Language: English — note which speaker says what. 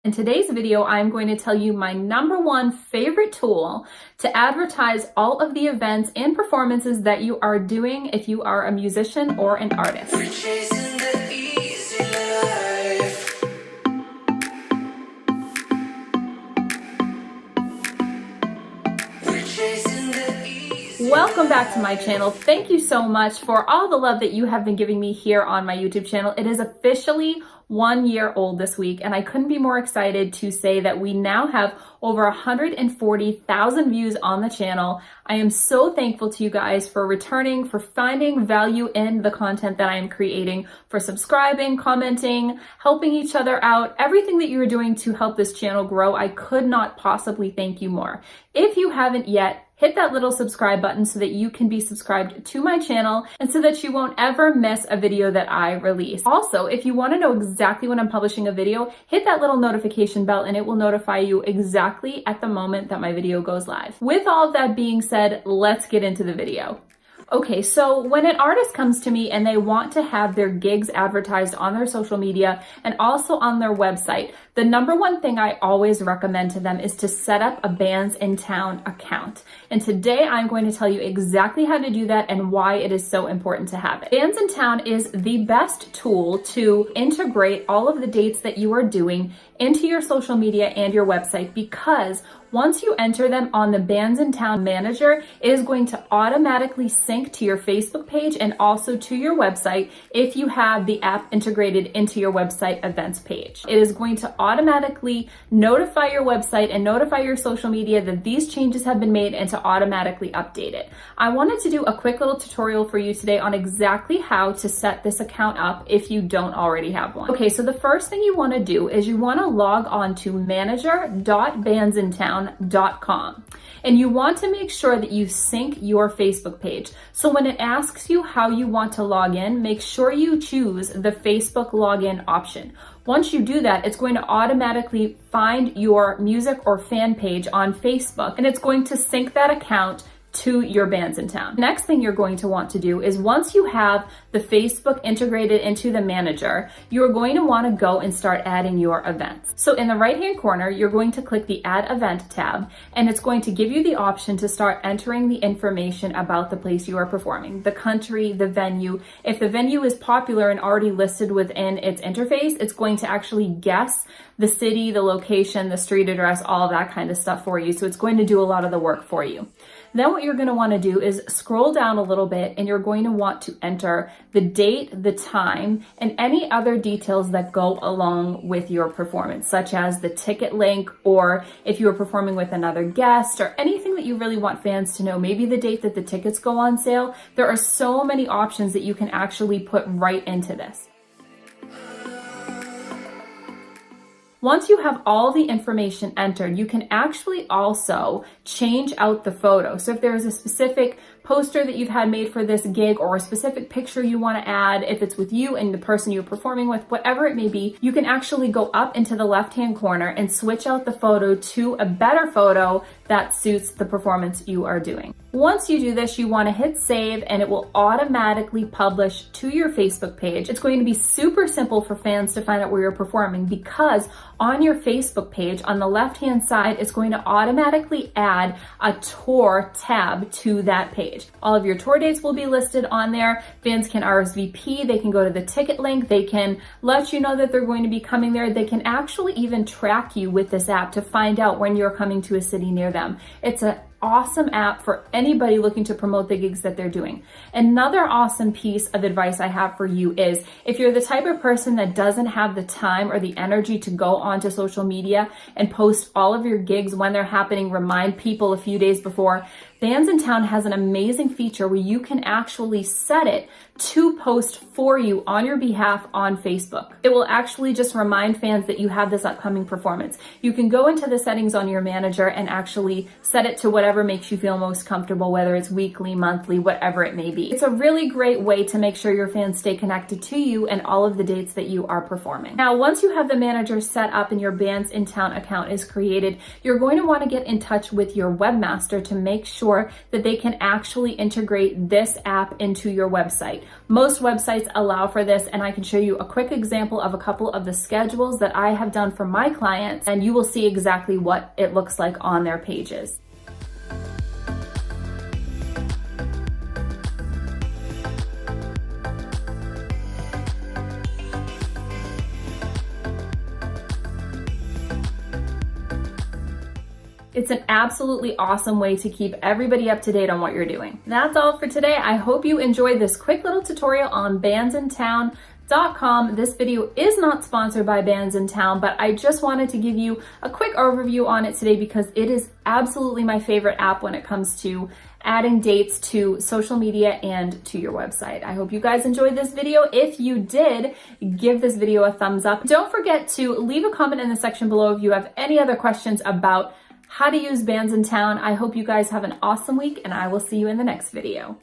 Speaker 1: In today's video, I'm going to tell you my #1 favorite tool to advertise all of the events and performances that you are doing if you are a musician or an artist. Welcome back to my channel. Thank you so much for all the love that you have been giving me here on my YouTube channel. It is officially 1 year old this week, and I couldn't be more excited to say that we now have over 140,000 views on the channel. I am so thankful to you guys for returning, for finding value in the content that I am creating, for subscribing, commenting, helping each other out, everything that you are doing to help this channel grow. I could not possibly thank you more. If you haven't yet, hit that little subscribe button so that you can be subscribed to my channel and so that you won't ever miss a video that I release. Also, if you want to know exactly when I'm publishing a video, hit that little notification bell and it will notify you exactly at the moment that my video goes live. With all of that being said, let's get into the video. Okay, so when an artist comes to me and they want to have their gigs advertised on their social media and also on their website, the #1 thing I always recommend to them is to set up a Bandsintown account. And today I'm going to tell you exactly how to do that and why it is so important to have it. Bandsintown is the best tool to integrate all of the dates that you are doing into your social media and your website, because once you enter them on the Bandsintown manager, it is going to automatically sync to your Facebook page and also to your website if you have the app integrated into your website events page. It is going to automatically notify your website and notify your social media that these changes have been made and to automatically update it. I wanted to do a quick little tutorial for you today on exactly how to set this account up if you don't already have one. Okay, so the first thing you want to do is you want to log on to manager.bandsintown.com. And you want to make sure that you sync your Facebook page. So when it asks you how you want to log in, make sure you choose the Facebook login option. Once you do that, it's going to automatically find your music or fan page on Facebook, and it's going to sync that account to your Bandsintown. Next thing you're going to want to do is, once you have the Facebook integrated into the manager, you're going to want to go and start adding your events. So in the right-hand corner, you're going to click the Add Event tab, and it's going to give you the option to start entering the information about the place you are performing, the country, the venue. If the venue is popular and already listed within its interface, it's going to actually guess the city, the location, the street address, all of that kind of stuff for you. So it's going to do a lot of the work for you. Then what you're going to want to do is scroll down a little bit, and you're going to want to enter the date, the time, and any other details that go along with your performance, such as the ticket link, or if you are performing with another guest, or anything that you really want fans to know, maybe the date that the tickets go on sale. There are so many options that you can actually put right into this. Once you have all the information entered, you can actually also change out the photo. So if there is a specific poster that you've had made for this gig, or a specific picture you want to add, if it's with you and the person you're performing with, whatever it may be, you can actually go up into the left-hand corner and switch out the photo to a better photo that suits the performance you are doing. Once you do this, you want to hit save, and it will automatically publish to your Facebook page. It's going to be super simple for fans to find out where you're performing, because on your Facebook page, on the left-hand side, it's going to automatically add a tour tab to that page. All of your tour dates will be listed on there. Fans can RSVP, they can go to the ticket link, they can let you know that they're going to be coming there. They can actually even track you with this app to find out when you're coming to a city near them. It's an awesome app for anybody looking to promote the gigs that they're doing. Another awesome piece of advice I have for you is, if you're the type of person that doesn't have the time or the energy to go onto social media and post all of your gigs when they're happening, remind people a few days before, Bandsintown has an amazing feature where you can actually set it to post for you on your behalf on Facebook. It will actually just remind fans that you have this upcoming performance. You can go into the settings on your manager and actually set it to whatever whatever makes you feel most comfortable, whether it's weekly, monthly, whatever it may be. It's a really great way to make sure your fans stay connected to you and all of the dates that you are performing. Now, once you have the manager set up and your Bandsintown account is created, you're going to want to get in touch with your webmaster to make sure that they can actually integrate this app into your website. Most websites allow for this, and I can show you a quick example of a couple of the schedules that I have done for my clients, and you will see exactly what it looks like on their pages. It's an absolutely awesome way to keep everybody up to date on what you're doing. That's all for today. I hope you enjoyed this quick little tutorial on bandsintown.com. This video is not sponsored by Bandsintown, but I just wanted to give you a quick overview on it today because it is absolutely my favorite app when it comes to adding dates to social media and to your website. I hope you guys enjoyed this video. If you did, give this video a thumbs up. Don't forget to leave a comment in the section below if you have any other questions about how to use Bandsintown. I hope you guys have an awesome week, and I will see you in the next video.